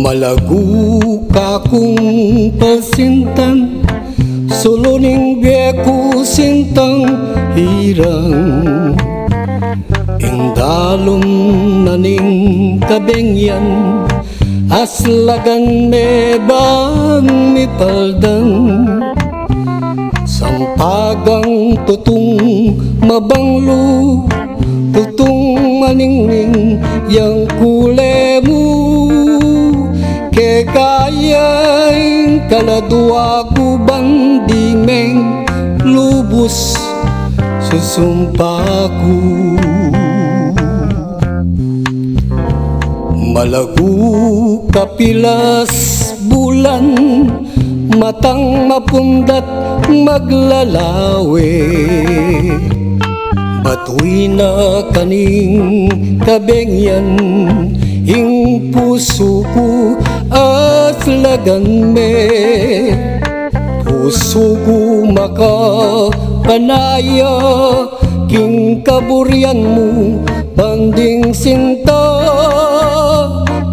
Malago ka kung pasintan, suluning biyeko sintang hirang. Indalom naning kabengyan, aslagan me bang mipaldan. Sampagang tutong mabanglo, tutong maningning yang kulemu. Kekaya'y kaladwa ko bandimeng lubos susumpa ko. Malago kapilas bulan, matang mapundat maglalawe. Batuy na kaning kabengyan, ing puso ko aslagan me. Puso ko makapanaya, king kaburian mo banding sinta.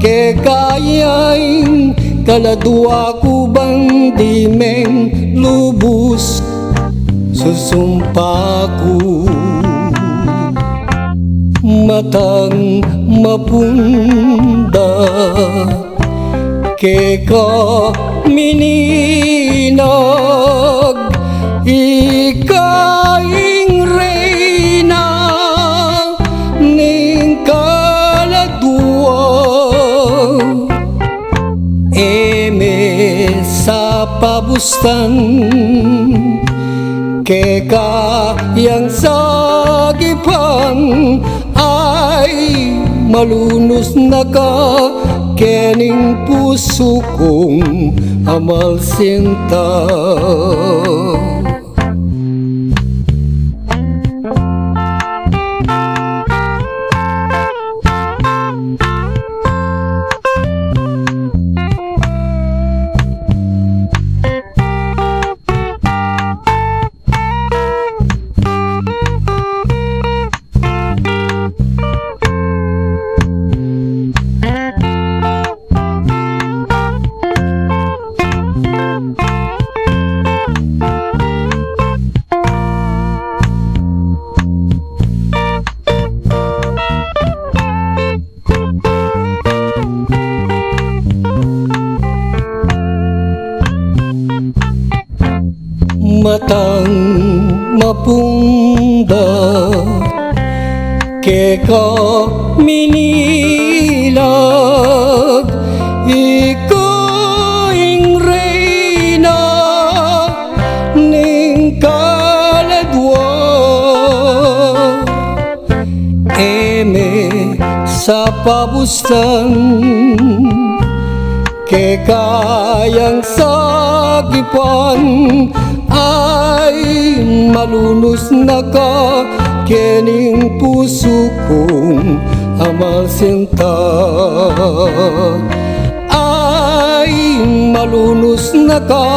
Kekaya'y kaladwa ko bandimeng lubos susumpa ko. Matang mapunda keka mininag, ikaing reyna ning kaladwa. Eme sa pabustan keka yang sagipan, ay malunos na ka kening puso kong amal sinta. Matang mapunda keka minilag, ikaing reyna ning kaladwa. Eme sa pabustan kekayang sagipan, ay malunos na ka kening puso kong amal sinta. Ay malunos na ka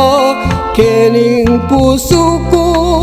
kening puso kong